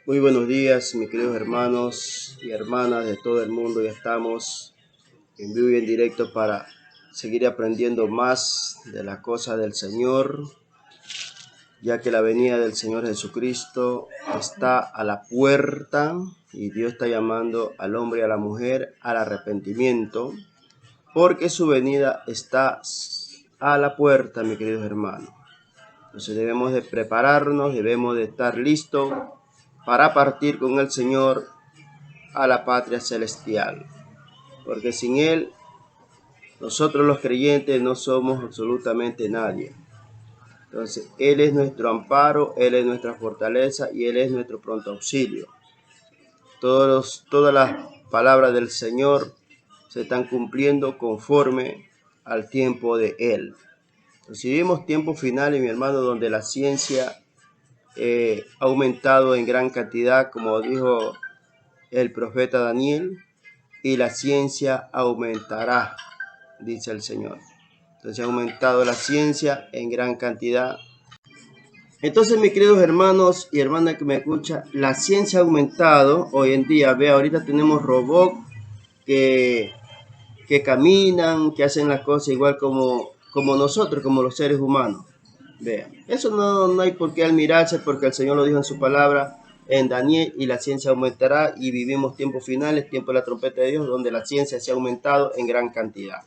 Muy buenos días, mis queridos hermanos y hermanas de todo el mundo. Ya estamos en vivo y en directo para seguir aprendiendo más de las cosas del Señor, ya que la venida del Señor Jesucristo está a la puerta y Dios está llamando al hombre y a la mujer al arrepentimiento, porque su venida está a la puerta, mis queridos hermanos. Entonces debemos de prepararnos, debemos de estar listos para partir con el Señor a la patria celestial, porque sin Él nosotros los creyentes no somos absolutamente nadie. Entonces Él es nuestro amparo, Él es nuestra fortaleza y Él es nuestro pronto auxilio. Todas las palabras del Señor se están cumpliendo conforme al tiempo de Él. Entonces vivimos tiempos finales, mi hermano, donde la ciencia ha aumentado en gran cantidad, como dijo el profeta Daniel, y la ciencia aumentará, dice el Señor. Entonces ha aumentado la ciencia en gran cantidad. Entonces, mis queridos hermanos y hermanas que me escuchan, la ciencia ha aumentado hoy en día. Ve, ahorita tenemos robots que caminan, que hacen las cosas igual como nosotros, como los seres humanos. Vean, eso no hay por qué admirarse, porque el Señor lo dijo en su palabra en Daniel, y la ciencia aumentará, y vivimos tiempos finales, tiempo de la trompeta de Dios, donde la ciencia se ha aumentado en gran cantidad.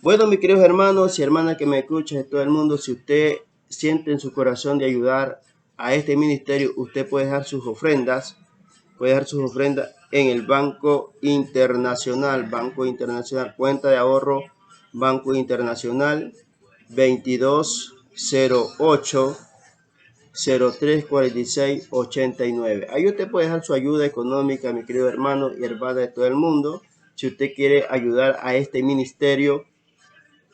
Bueno, mis queridos hermanos y hermanas que me escuchan de todo el mundo, si usted siente en su corazón de ayudar a este ministerio, usted puede dejar sus ofrendas, en el Banco Internacional, cuenta de ahorro, Banco Internacional 2208 0346 89. Ahí usted puede dejar su ayuda económica, mi querido hermano y hermana de todo el mundo, si usted quiere ayudar a este ministerio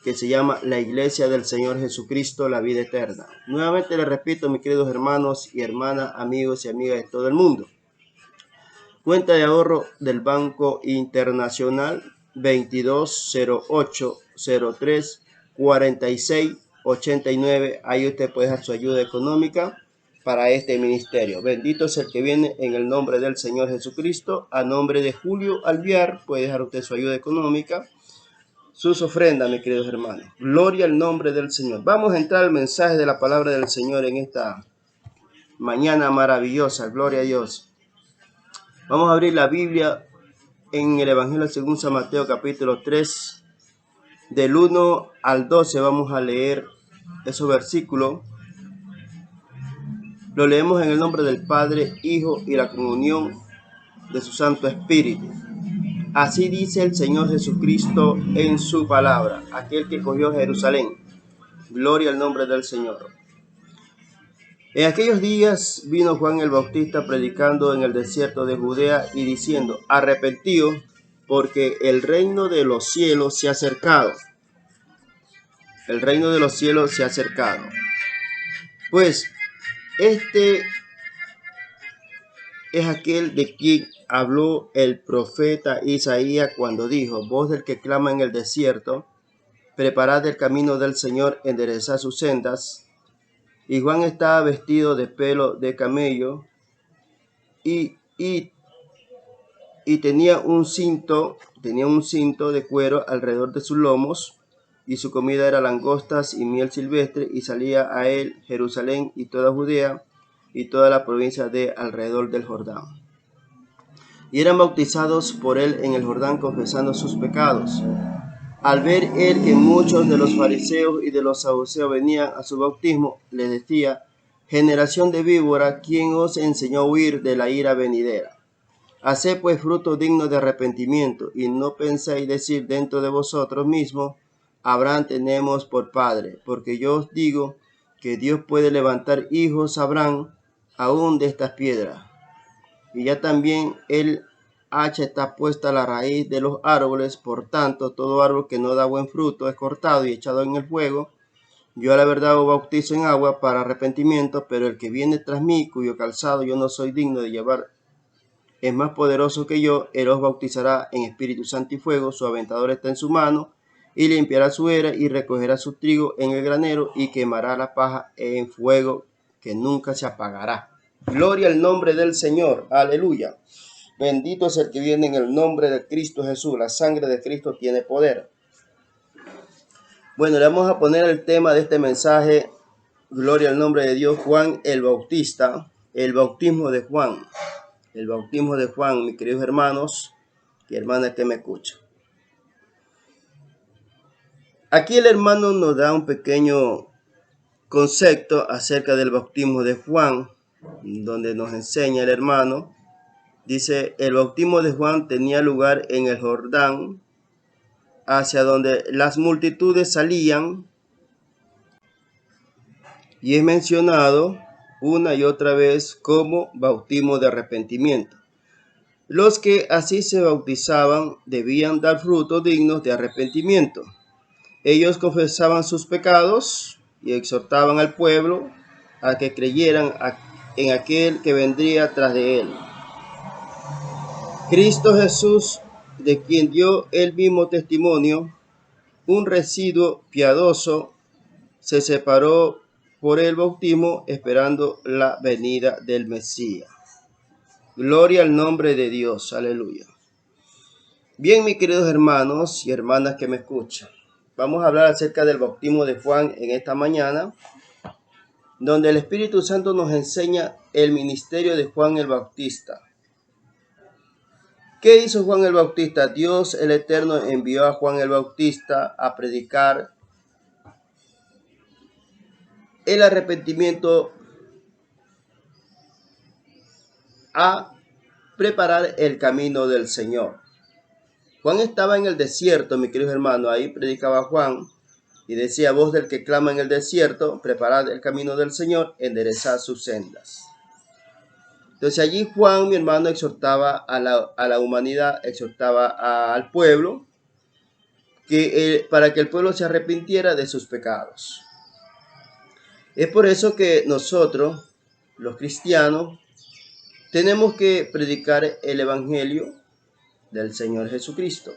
que se llama la Iglesia del Señor Jesucristo, la vida eterna. Nuevamente les repito, mis queridos hermanos y hermanas, amigos y amigas de todo el mundo. Cuenta de ahorro del Banco Internacional 2208 03 46 89. Ahí usted puede dejar su ayuda económica para este ministerio. Bendito es el que viene en el nombre del Señor Jesucristo. A nombre de Julio Alviar puede dejar usted su ayuda económica, sus ofrendas, mis queridos hermanos. Gloria al nombre del Señor. Vamos a entrar al mensaje de la palabra del Señor en esta mañana maravillosa. Gloria a Dios. Vamos a abrir la Biblia en el Evangelio según San Mateo, capítulo 3, del 1 al 12. Vamos a leer esos versículos. Lo leemos en el nombre del Padre, Hijo y la comunión de su Santo Espíritu. Así dice el Señor Jesucristo en su palabra, aquel que cogió Jerusalén. Gloria al nombre del Señor. En aquellos días vino Juan el Bautista predicando en el desierto de Judea y diciendo: arrepentíos, porque el reino de los cielos se ha acercado. El reino de los cielos se ha acercado. Pues este es aquel de quien habló el profeta Isaías cuando dijo: voz del que clama en el desierto, preparad el camino del Señor, enderezad sus sendas. Y Juan estaba vestido de pelo de camello y tenía un cinto de cuero alrededor de sus lomos, y su comida era langostas y miel silvestre, y salía a él Jerusalén y toda Judea y toda la provincia de alrededor del Jordán. Y eran bautizados por él en el Jordán, confesando sus pecados. Al ver él que muchos de los fariseos y de los saduceos venían a su bautismo, les decía: generación de víbora, ¿quién os enseñó a huir de la ira venidera? Haced pues fruto digno de arrepentimiento, y no penséis decir dentro de vosotros mismos: Abraham tenemos por padre, porque yo os digo que Dios puede levantar hijos a Abraham aún de estas piedras. Y ya también el hacha está puesta a la raíz de los árboles. Por tanto, todo árbol que no da buen fruto es cortado y echado en el fuego. Yo a la verdad os bautizo en agua para arrepentimiento, pero el que viene tras mí, cuyo calzado yo no soy digno de llevar, es más poderoso que yo. Él os bautizará en Espíritu Santo y fuego. Su aventador está en su mano, y limpiará su era y recogerá su trigo en el granero, y quemará la paja en fuego que nunca se apagará. Gloria al nombre del Señor. Aleluya. Bendito es el que viene en el nombre de Cristo Jesús. La sangre de Cristo tiene poder. Bueno, le vamos a poner el tema de este mensaje. Gloria al nombre de Dios. Juan el Bautista. El bautismo de Juan. El bautismo de Juan, mis queridos hermanos y hermanas que me escuchan. Aquí el hermano nos da un pequeño concepto acerca del bautismo de Juan, donde nos enseña el hermano. Dice, el bautismo de Juan tenía lugar en el Jordán, hacia donde las multitudes salían, y es mencionado una y otra vez como bautismo de arrepentimiento. Los que así se bautizaban debían dar frutos dignos de arrepentimiento. Ellos confesaban sus pecados y exhortaban al pueblo a que creyeran en aquel que vendría tras de él. Cristo Jesús, de quien dio el mismo testimonio, un residuo piadoso, se separó por el bautismo esperando la venida del Mesías. Gloria al nombre de Dios, aleluya. Bien, mis queridos hermanos y hermanas que me escuchan, vamos a hablar acerca del bautismo de Juan en esta mañana, donde el Espíritu Santo nos enseña el ministerio de Juan el Bautista. ¿Qué hizo Juan el Bautista? Dios el Eterno envió a Juan el Bautista a predicar el arrepentimiento, a preparar el camino del Señor. Juan estaba en el desierto, mis queridos hermanos, ahí predicaba Juan y decía, voz del que clama en el desierto, preparad el camino del Señor, enderezad sus sendas. Entonces allí Juan, mi hermano, exhortaba a la humanidad, exhortaba al pueblo, para que el pueblo se arrepintiera de sus pecados. Es por eso que nosotros, los cristianos, tenemos que predicar el Evangelio del Señor Jesucristo.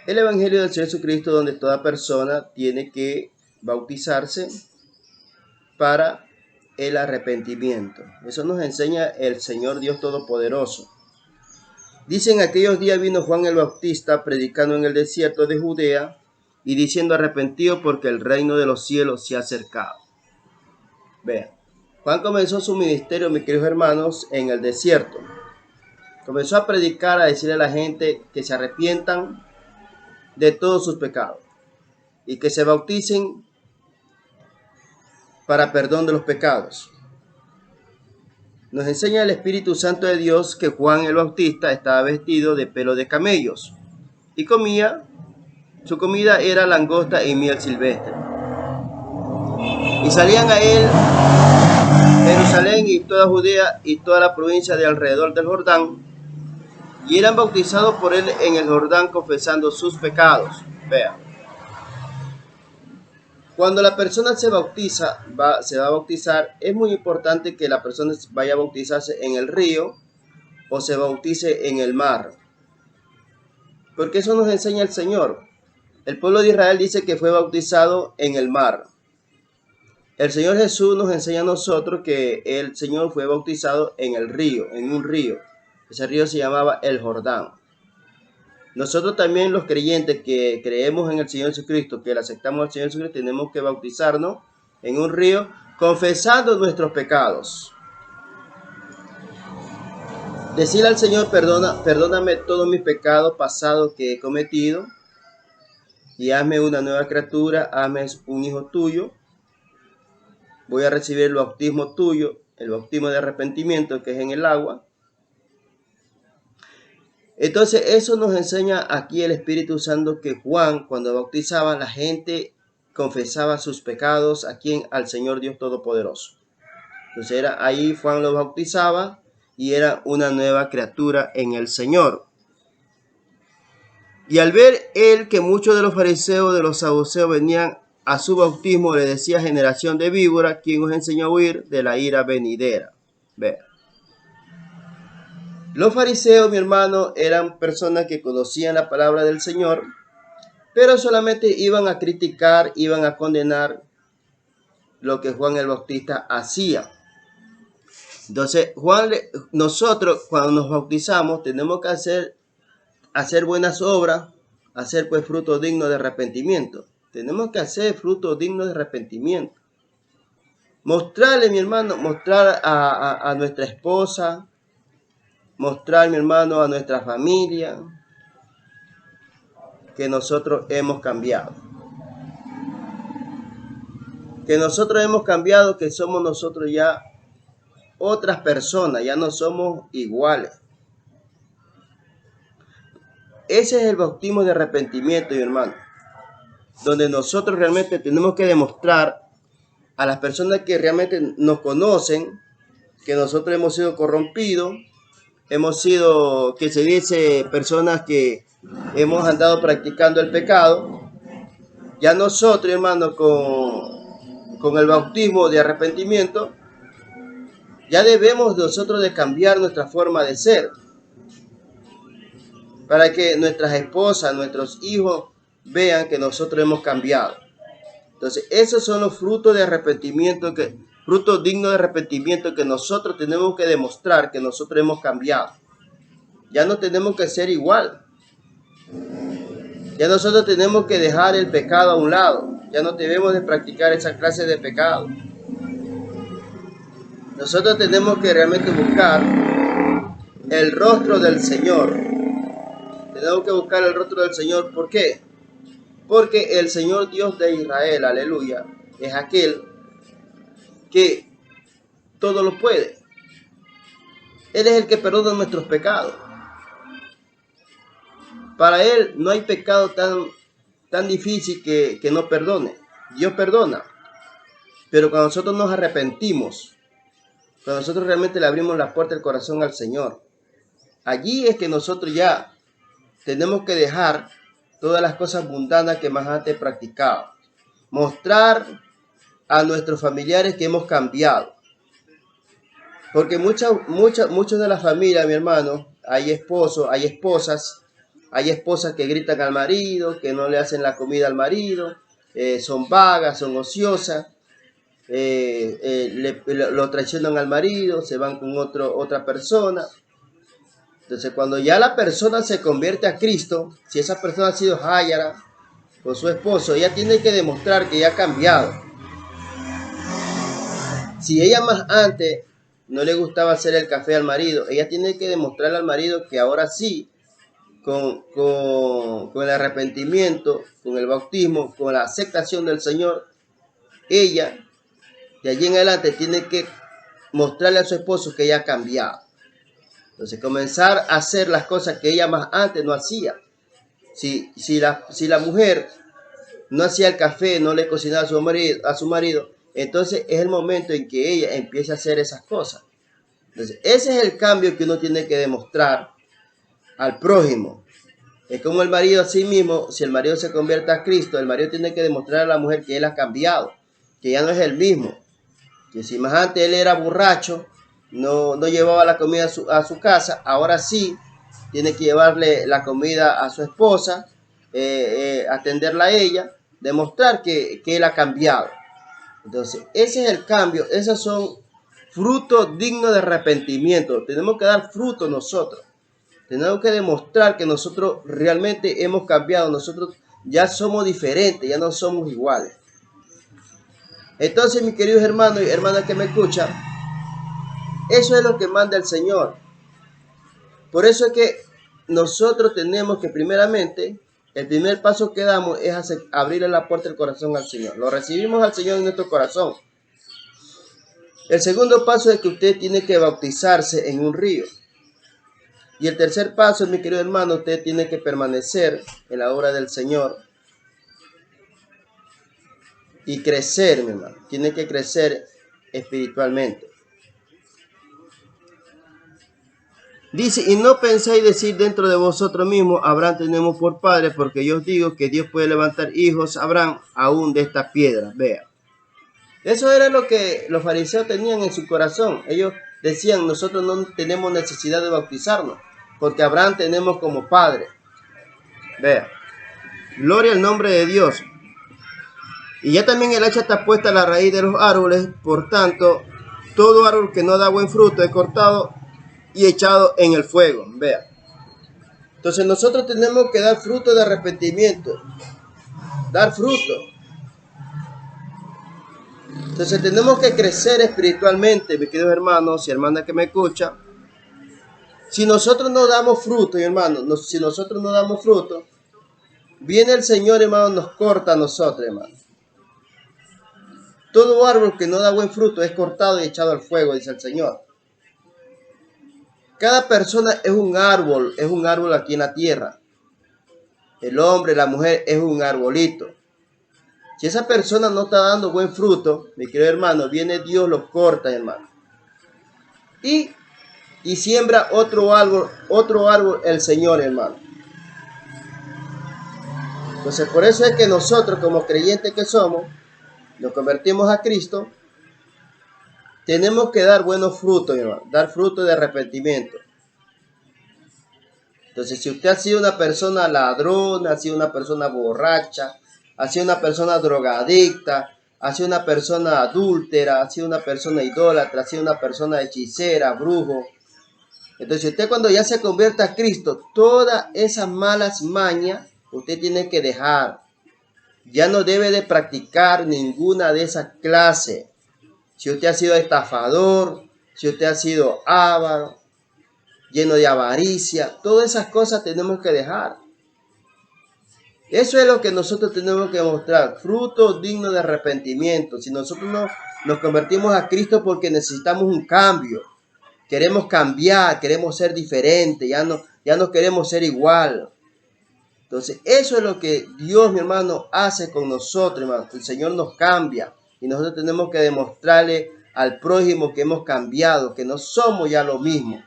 El Evangelio del Señor Jesucristo, donde toda persona tiene que bautizarse para el arrepentimiento. Eso nos enseña el Señor Dios Todopoderoso. Dice, en aquellos días vino Juan el Bautista predicando en el desierto de Judea y diciendo, arrepentido porque el reino de los cielos se ha acercado. Vean, Juan comenzó su ministerio, mis queridos hermanos, en el desierto. Comenzó a predicar, a decirle a la gente que se arrepientan de todos sus pecados y que se bauticen para perdón de los pecados. Nos enseña el Espíritu Santo de Dios que Juan el Bautista estaba vestido de pelo de camellos y su comida era langosta y miel silvestre. Y salían a él Jerusalén y toda Judea y toda la provincia de alrededor del Jordán, y eran bautizados por él en el Jordán confesando sus pecados. Vean, cuando la persona se bautiza, se va a bautizar, es muy importante que la persona vaya a bautizarse en el río o se bautice en el mar, porque eso nos enseña el Señor. El pueblo de Israel dice que fue bautizado en el mar. El Señor Jesús nos enseña a nosotros que el Señor fue bautizado en el río, en un río. Ese río se llamaba el Jordán. Nosotros también, los creyentes que creemos en el Señor Jesucristo, que le aceptamos al Señor Jesucristo, tenemos que bautizarnos en un río confesando nuestros pecados. Decirle al Señor, perdóname todos mis pecados pasados que he cometido y hazme una nueva criatura, hazme un hijo tuyo. Voy a recibir el bautismo tuyo, el bautismo de arrepentimiento que es en el agua. Entonces eso nos enseña aquí el Espíritu Santo, que Juan, cuando bautizaba, la gente confesaba sus pecados al Señor Dios Todopoderoso. Entonces ahí Juan lo bautizaba y era una nueva criatura en el Señor. Y al ver él que muchos de los fariseos, de los saduceos venían a su bautismo, le decía, generación de víbora, ¿quién os enseñó a huir de la ira venidera? Vean. Los fariseos, mi hermano, eran personas que conocían la palabra del Señor, pero solamente iban a criticar, iban a condenar lo que Juan el Bautista hacía. Entonces, nosotros cuando nos bautizamos tenemos que hacer buenas obras, hacer pues frutos dignos de arrepentimiento. Tenemos que hacer frutos dignos de arrepentimiento. Mostrarle, mi hermano, mostrar a nuestra esposa, mostrar, mi hermano, a nuestra familia, que nosotros hemos cambiado. Que nosotros hemos cambiado, que somos nosotros ya otras personas, ya no somos iguales. Ese es el bautismo de arrepentimiento, mi hermano, donde nosotros realmente tenemos que demostrar a las personas que realmente nos conocen que nosotros hemos sido corrompidos, hemos sido, que se dice, personas que hemos andado practicando el pecado. Ya nosotros, hermano, con el bautismo de arrepentimiento, ya debemos nosotros de cambiar nuestra forma de ser, para que nuestras esposas, nuestros hijos vean que nosotros hemos cambiado. Entonces, esos son los frutos de arrepentimiento, frutos dignos de arrepentimiento que nosotros tenemos que demostrar que nosotros hemos cambiado. Ya no tenemos que ser igual. Ya nosotros tenemos que dejar el pecado a un lado. Ya no debemos de practicar esa clase de pecado. Nosotros tenemos que realmente buscar el rostro del Señor. Tenemos que buscar el rostro del Señor. ¿Por qué? Porque el Señor Dios de Israel, aleluya, es aquel que todo lo puede. Él es el que perdona nuestros pecados. Para Él no hay pecado tan difícil que no perdone. Dios perdona. Pero cuando nosotros nos arrepentimos, cuando nosotros realmente le abrimos la puerta del corazón al Señor, allí es que nosotros ya tenemos que dejar todas las cosas mundanas que más antes practicábamos. Mostrar a nuestros familiares que hemos cambiado. Porque muchas de las familias, mi hermano, hay esposos, hay esposas que gritan al marido, que no le hacen la comida al marido, son vagas, son ociosas, lo traicionan al marido, se van con otra persona. Entonces, cuando ya la persona se convierte a Cristo, si esa persona ha sido háyara con su esposo, ella tiene que demostrar que ya ha cambiado. Si ella más antes no le gustaba hacer el café al marido, ella tiene que demostrarle al marido que ahora sí, con el arrepentimiento, con el bautismo, con la aceptación del Señor, ella de allí en adelante tiene que mostrarle a su esposo que ella ha cambiado. Entonces, comenzar a hacer las cosas que ella más antes no hacía. Si la mujer no hacía el café, no le cocinaba a su marido, entonces es el momento en que ella empiece a hacer esas cosas. Entonces, ese es el cambio que uno tiene que demostrar al prójimo. Es como el marido a sí mismo, si el marido se convierte a Cristo, el marido tiene que demostrar a la mujer que él ha cambiado, que ya no es el mismo. Que si más antes él era borracho, no llevaba la comida a su casa, ahora sí tiene que llevarle la comida a su esposa, atenderla a ella, demostrar que él ha cambiado. Entonces, ese es el cambio, esos son frutos dignos de arrepentimiento. Tenemos que dar fruto nosotros. Tenemos que demostrar que nosotros realmente hemos cambiado, nosotros ya somos diferentes, ya no somos iguales. Entonces, mis queridos hermanos y hermanas que me escuchan, eso es lo que manda el Señor. Por eso es que nosotros tenemos que primeramente, el primer paso que damos es abrirle la puerta del corazón al Señor. Lo recibimos al Señor en nuestro corazón. El segundo paso es que usted tiene que bautizarse en un río. Y el tercer paso, mi querido hermano, usted tiene que permanecer en la obra del Señor y crecer, mi hermano. Tiene que crecer espiritualmente. Dice, y no penséis decir dentro de vosotros mismos, Abraham tenemos por padre, porque yo os digo que Dios puede levantar hijos a Abraham aún de estas piedras. Vea. Eso era lo que los fariseos tenían en su corazón. Ellos decían, nosotros no tenemos necesidad de bautizarnos, porque Abraham tenemos como padre. Vea. Gloria al nombre de Dios. Y ya también el hacha está puesta a la raíz de los árboles, por tanto, todo árbol que no da buen fruto es cortado y echado en el fuego. Vea. Entonces nosotros tenemos que dar fruto de arrepentimiento. Dar fruto. Entonces tenemos que crecer espiritualmente, mis queridos hermanos y hermanas que me escuchan. Si nosotros no damos fruto, hermanos, si nosotros no damos fruto, viene el Señor, hermano, nos corta a nosotros, hermano. Todo árbol que no da buen fruto es cortado y echado al fuego, dice el Señor. Cada persona es un árbol aquí en la tierra. El hombre, la mujer es un arbolito. Si esa persona no está dando buen fruto, mi querido hermano, viene Dios, lo corta, hermano. Y siembra otro árbol el Señor, hermano. Entonces, por eso es que nosotros, como creyentes que somos, nos convertimos a Cristo, tenemos que dar buenos frutos, hermano, dar fruto de arrepentimiento. Entonces, si usted ha sido una persona ladrona, ha sido una persona borracha, ha sido una persona drogadicta, ha sido una persona adúltera, ha sido una persona idólatra, ha sido una persona hechicera, brujo. Entonces, usted cuando ya se convierta a Cristo, todas esas malas mañas, usted tiene que dejar. Ya no debe de practicar ninguna de esas clases. Si usted ha sido estafador, si usted ha sido avaro, lleno de avaricia, todas esas cosas tenemos que dejar. Eso es lo que nosotros tenemos que mostrar, fruto digno de arrepentimiento. Si nosotros nos convertimos a Cristo porque necesitamos un cambio, queremos cambiar, queremos ser diferentes, ya no queremos ser igual. Entonces, eso es lo que Dios, mi hermano, hace con nosotros, hermano. El Señor nos cambia y nosotros tenemos que demostrarle al prójimo que hemos cambiado, que no somos ya lo mismo.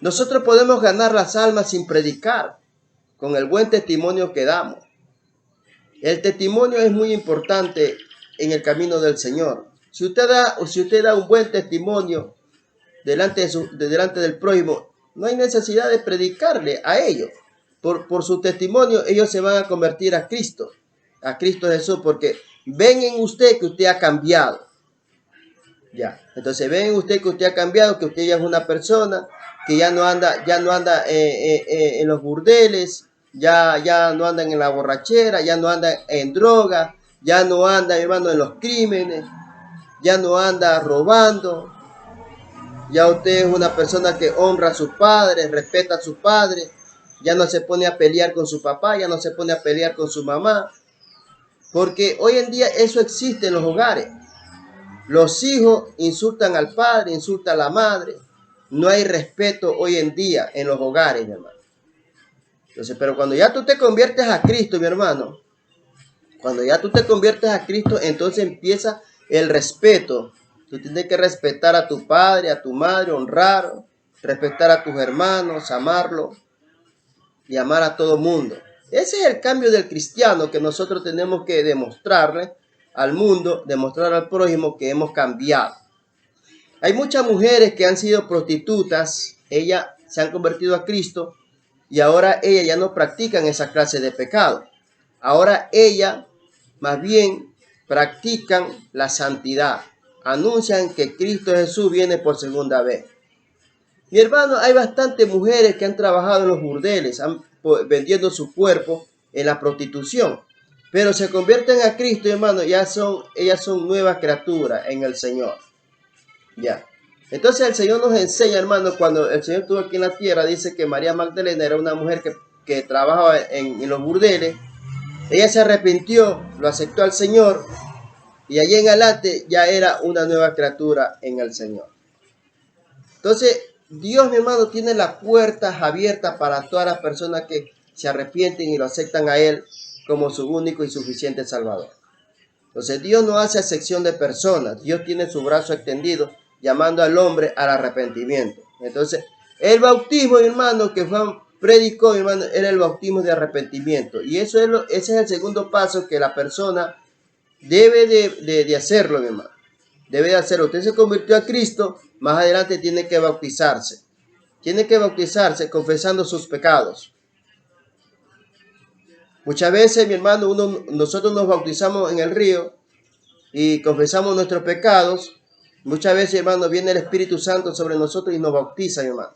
Nosotros podemos ganar las almas sin predicar, con el buen testimonio que damos. El testimonio es muy importante en el camino del Señor. Si usted da un buen testimonio delante del prójimo, no hay necesidad de predicarle a ellos. Por su testimonio, ellos se van a convertir a Cristo Jesús, porque ven en usted que usted ha cambiado. Ya, entonces ven en usted que usted ha cambiado, que usted ya es una persona que ya no anda en los burdeles, ya no andan en la borrachera, ya no anda en droga, ya no anda, hermano, en los crímenes, ya no anda robando. Ya usted es una persona que honra a sus padres, respeta a sus padres, ya no se pone a pelear con su papá, ya no se pone a pelear con su mamá, porque hoy en día eso existe en los hogares. Los hijos insultan al padre, insultan a la madre. No hay respeto hoy en día en los hogares, mi hermano. Entonces, pero cuando ya tú te conviertes a Cristo, mi hermano, cuando ya tú te conviertes a Cristo, entonces empieza el respeto. Tú tienes que respetar a tu padre, a tu madre, honrar, respetar a tus hermanos, amarlo y amar a todo mundo. Ese es el cambio del cristiano que nosotros tenemos que demostrarle al mundo, demostrar al prójimo que hemos cambiado. Hay muchas mujeres que han sido prostitutas, ellas se han convertido a Cristo y ahora ellas ya no practican esa clase de pecado. Ahora ellas más bien practican la santidad, anuncian que Cristo Jesús viene por segunda vez. Mi hermano, hay bastantes mujeres que han trabajado en los burdeles, vendiendo su cuerpo en la prostitución, pero se convierten a Cristo, hermano, ellas son nuevas criaturas en el Señor. Ya. Entonces el Señor nos enseña, hermano, cuando el Señor estuvo aquí en la tierra, dice que María Magdalena era una mujer que trabajaba en los burdeles. Ella se arrepintió, lo aceptó al Señor y allí en adelante ya era una nueva criatura en el Señor. Entonces, Dios, mi hermano, tiene las puertas abiertas para todas las personas que se arrepienten y lo aceptan a Él como su único y suficiente Salvador. Entonces, Dios no hace excepción de personas. Dios tiene su brazo extendido llamando al hombre al arrepentimiento. Entonces, el bautismo, mi hermano, que Juan predicó, mi hermano, era el bautismo de arrepentimiento. Y ese es el segundo paso que la persona debe de hacerlo, mi hermano. Debe de hacerlo. Usted se convirtió a Cristo, más adelante tiene que bautizarse. Tiene que bautizarse confesando sus pecados. Muchas veces, mi hermano, nosotros nos bautizamos en el río y confesamos nuestros pecados, Muchas veces, hermano, viene el Espíritu Santo sobre nosotros y nos bautiza, mi hermano.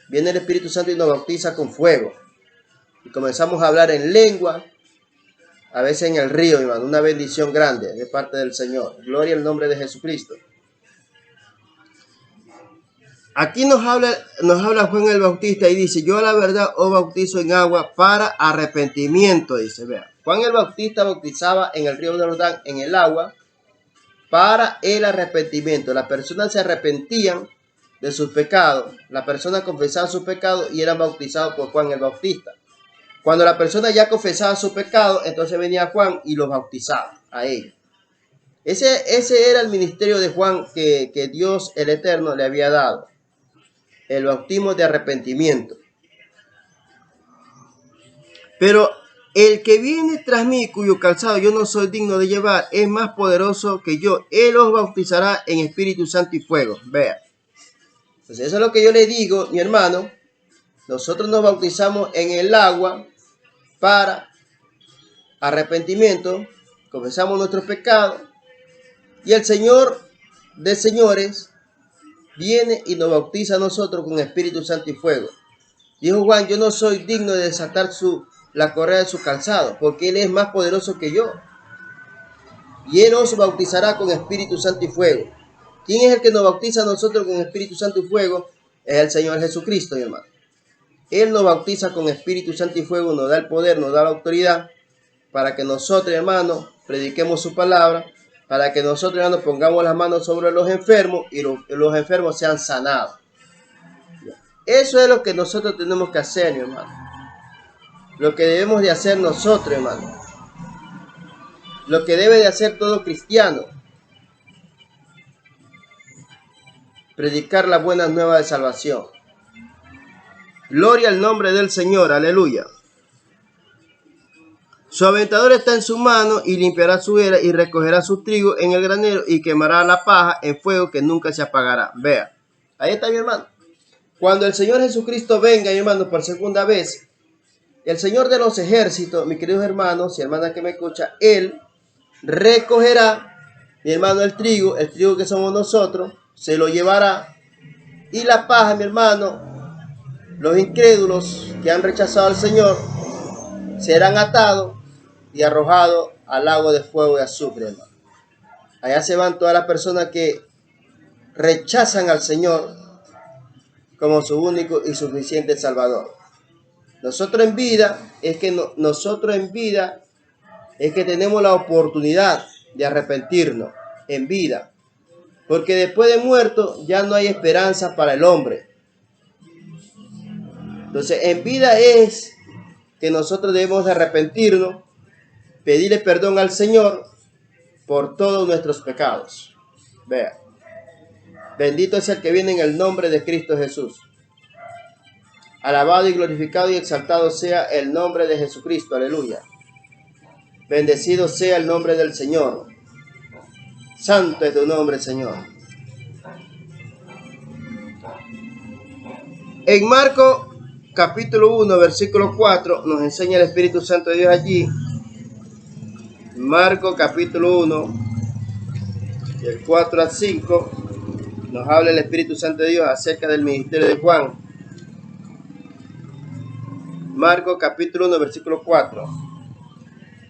Viene el Espíritu Santo y nos bautiza con fuego. Y comenzamos a hablar en lengua, a veces en el río, mi hermano. Una bendición grande de parte del Señor. Gloria al nombre de Jesucristo. Aquí nos habla Juan el Bautista y dice, yo la verdad os bautizo en agua para arrepentimiento, dice, vea. Juan el Bautista bautizaba en el río de Jordán en el agua para el arrepentimiento. Las personas se arrepentían de sus pecados, las personas confesaban sus pecados y eran bautizados por Juan el Bautista. Cuando la persona ya confesaba su pecado, entonces venía Juan y los bautizaba a ellos. Ese era el ministerio de Juan que Dios el Eterno le había dado. El bautismo de arrepentimiento. Pero el que viene tras mí, cuyo calzado yo no soy digno de llevar, es más poderoso que yo. Él os bautizará en Espíritu Santo y fuego. Vea. Entonces eso es lo que yo le digo, mi hermano. Nosotros nos bautizamos en el agua para arrepentimiento. Confesamos nuestros pecados. Y el Señor de señores viene y nos bautiza a nosotros con Espíritu Santo y fuego. Dijo Juan, yo no soy digno de desatar la correa de su calzado, porque Él es más poderoso que yo. Y Él os bautizará con Espíritu Santo y fuego. ¿Quién es el que nos bautiza a nosotros con Espíritu Santo y fuego? Es el Señor Jesucristo, mi hermano. Él nos bautiza con Espíritu Santo y fuego, nos da el poder, nos da la autoridad, para que nosotros, hermanos, prediquemos su palabra, para que nosotros, hermanos, pongamos las manos sobre los enfermos y los enfermos sean sanados. Eso es lo que nosotros tenemos que hacer, mi hermano. Lo que debemos de hacer nosotros, hermano. Lo que debe de hacer todo cristiano. Predicar las buenas nuevas de salvación. Gloria al nombre del Señor, aleluya. Su aventador está en su mano y limpiará su era y recogerá su trigo en el granero y quemará la paja en fuego que nunca se apagará. Vea, ahí está mi hermano. Cuando el Señor Jesucristo venga, mi hermano, por segunda vez, el Señor de los ejércitos, mis queridos hermanos y hermanas que me escuchan, Él recogerá, mi hermano, el trigo que somos nosotros, se lo llevará, y la paja, mi hermano, los incrédulos que han rechazado al Señor, serán atados y arrojados al lago de fuego y azufre, hermano. Allá se van todas las personas que rechazan al Señor como su único y suficiente Salvador. Nosotros en vida es que tenemos la oportunidad de arrepentirnos en vida, porque después de muerto ya no hay esperanza para el hombre. Entonces en vida es que nosotros debemos de arrepentirnos, pedirle perdón al Señor por todos nuestros pecados. Vea, bendito es el que viene en el nombre de Cristo Jesús. Alabado y glorificado y exaltado sea el nombre de Jesucristo, aleluya. Bendecido sea el nombre del Señor. Santo es tu nombre, Señor. En Marcos capítulo 1, versículo 4, nos enseña el Espíritu Santo de Dios allí. Marcos capítulo 1, del 4 al 5, nos habla el Espíritu Santo de Dios acerca del ministerio de Juan. Marcos capítulo 1, versículo 4.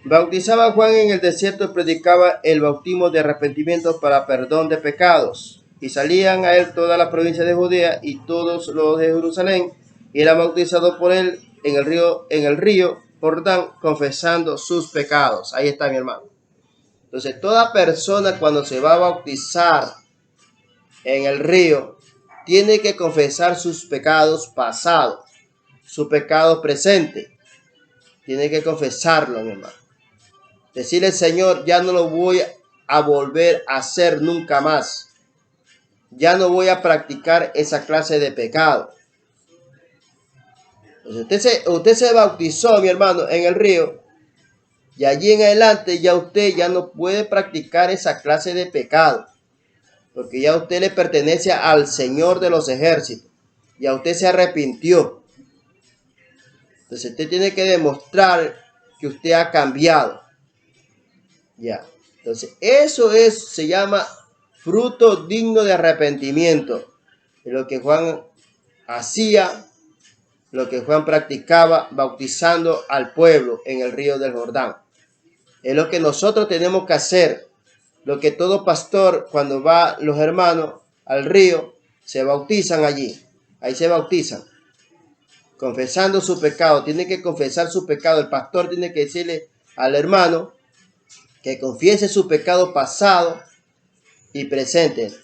Bautizaba a Juan en el desierto y predicaba el bautismo de arrepentimiento para perdón de pecados. Y salían a él toda la provincia de Judea y todos los de Jerusalén, y era bautizado por él en el río Jordán, confesando sus pecados. Ahí está, mi hermano. Entonces, toda persona cuando se va a bautizar en el río, tiene que confesar sus pecados pasados, su pecado presente. Tiene que confesarlo, mi hermano. Decirle, Señor, ya no lo voy a volver a hacer nunca más. Ya no voy a practicar esa clase de pecado. Entonces, usted se bautizó, mi hermano, en el río. Y allí en adelante ya usted ya no puede practicar esa clase de pecado. Porque ya usted le pertenece al Señor de los ejércitos. Ya usted se arrepintió. Entonces usted tiene que demostrar que usted ha cambiado. Ya. Entonces eso se llama fruto digno de arrepentimiento. Lo que Juan hacía, lo que Juan practicaba, bautizando al pueblo en el río del Jordán. Es lo que nosotros tenemos que hacer, lo que todo pastor, cuando va los hermanos al río, se bautizan allí. Ahí se bautizan, confesando su pecado. Tiene que confesar su pecado. El pastor tiene que decirle al hermano que confiese su pecado pasado y presente.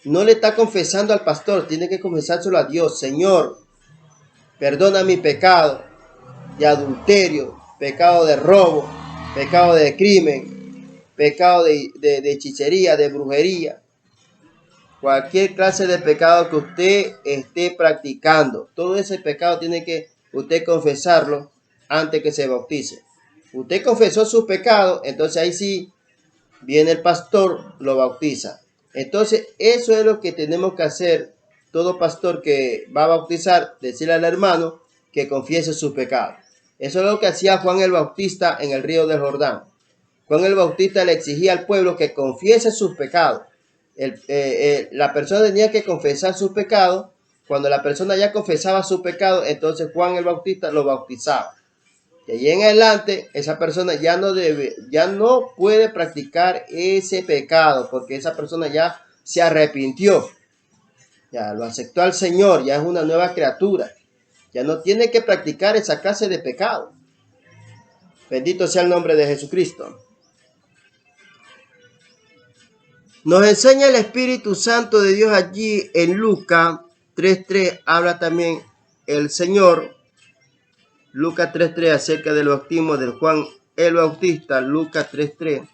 No le está confesando al pastor, tiene que confesárselo a Dios. Señor, perdona mi pecado de adulterio, pecado de robo, pecado de crimen, pecado de hechicería, de brujería. Cualquier clase de pecado que usted esté practicando, todo ese pecado tiene que usted confesarlo antes que se bautice. Usted confesó su pecado, entonces ahí sí viene el pastor, lo bautiza. Entonces eso es lo que tenemos que hacer todo pastor que va a bautizar, decirle al hermano que confiese su pecado. Eso es lo que hacía Juan el Bautista en el río del Jordán. Juan el Bautista le exigía al pueblo que confiese sus pecados. La persona tenía que confesar sus pecados. Cuando la persona ya confesaba su pecado, entonces Juan el Bautista lo bautizaba. De allí en adelante, esa persona ya no puede practicar ese pecado, porque esa persona ya se arrepintió, ya lo aceptó al Señor, ya es una nueva criatura, ya no tiene que practicar esa clase de pecado. Bendito sea el nombre de Jesucristo. Nos enseña el Espíritu Santo de Dios allí en Lucas 3:3, habla también el Señor. Lucas 3:3 acerca del bautismo de Juan el Bautista. Lucas 3:3.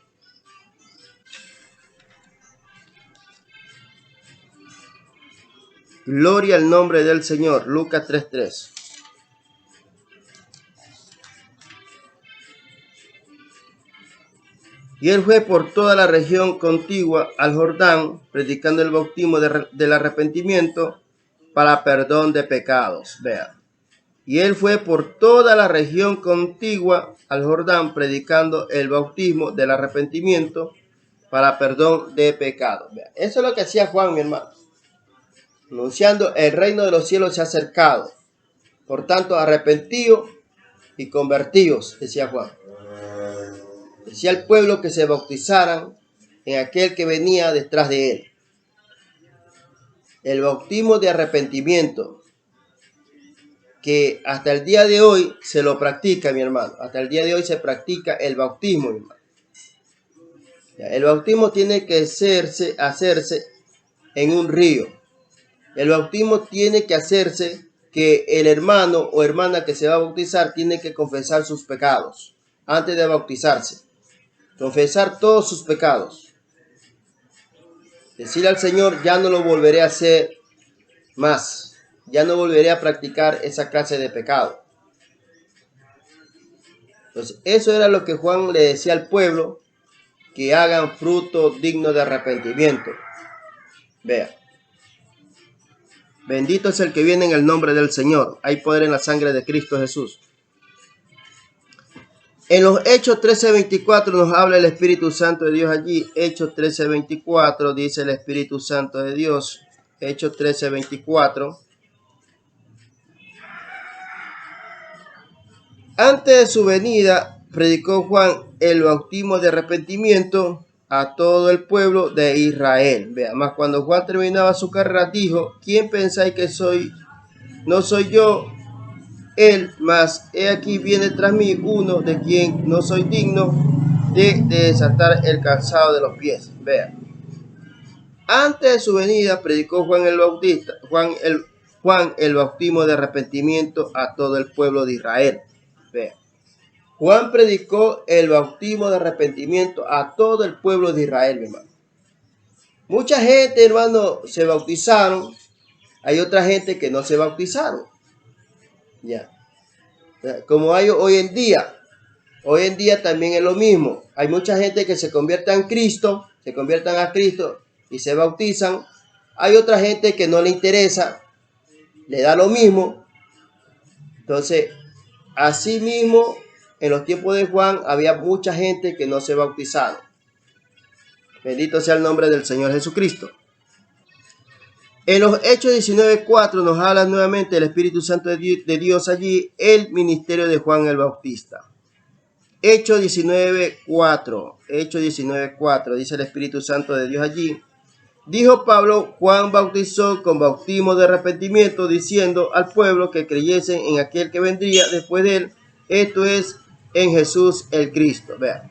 Gloria al nombre del Señor. Lucas 3:3. Y él fue por toda la región contigua al Jordán, predicando el bautismo del arrepentimiento para perdón de pecados. Vean. Y él fue por toda la región contigua al Jordán, predicando el bautismo del arrepentimiento para perdón de pecados. Vean. Eso es lo que hacía Juan, mi hermano. Anunciando el reino de los cielos se ha acercado. Por tanto, arrepentidos y convertidos, decía Juan. Decía al pueblo que se bautizaran en aquel que venía detrás de él. El bautismo de arrepentimiento, que hasta el día de hoy se lo practica, mi hermano. Hasta el día de hoy se practica el bautismo, mi hermano. El bautismo tiene que hacerse en un río. El bautismo tiene que hacerse que el hermano o hermana que se va a bautizar tiene que confesar sus pecados antes de bautizarse. Confesar todos sus pecados. Decir al Señor, ya no lo volveré a hacer más. Ya no volveré a practicar esa clase de pecado. Entonces, eso era lo que Juan le decía al pueblo, que hagan fruto digno de arrepentimiento. Vea. Bendito es el que viene en el nombre del Señor. Hay poder en la sangre de Cristo Jesús. En los Hechos 13:24 nos habla el Espíritu Santo de Dios allí. Hechos 13:24 dice el Espíritu Santo de Dios. Hechos 13:24. Antes de su venida, predicó Juan el bautismo de arrepentimiento a todo el pueblo de Israel. Vea, más cuando Juan terminaba su carrera, dijo: ¿Quién pensáis que soy? No soy yo él, mas he aquí viene tras mí uno de quien no soy digno de desatar el calzado de los pies. Vea. Antes de su venida predicó Juan el bautismo de arrepentimiento a todo el pueblo de Israel. Vea. Juan predicó el bautismo de arrepentimiento a todo el pueblo de Israel, mi hermano. Mucha gente, hermano, se bautizaron. Hay otra gente que no se bautizaron. Ya. Como hay hoy en día. Hoy en día también es lo mismo. Hay mucha gente que se convierte en Cristo, se convierten a Cristo y se bautizan. Hay otra gente que no le interesa, le da lo mismo. Entonces, así mismo, en los tiempos de Juan había mucha gente que no se bautizaron. Bendito sea el nombre del Señor Jesucristo. En los Hechos 19:4 nos habla nuevamente el Espíritu Santo de Dios allí, el ministerio de Juan el Bautista. Hechos 19:4, Hechos 19:4, dice el Espíritu Santo de Dios allí. Dijo Pablo: Juan bautizó con bautismo de arrepentimiento, diciendo al pueblo que creyesen en aquel que vendría después de él, esto es, en Jesús el Cristo. Vean.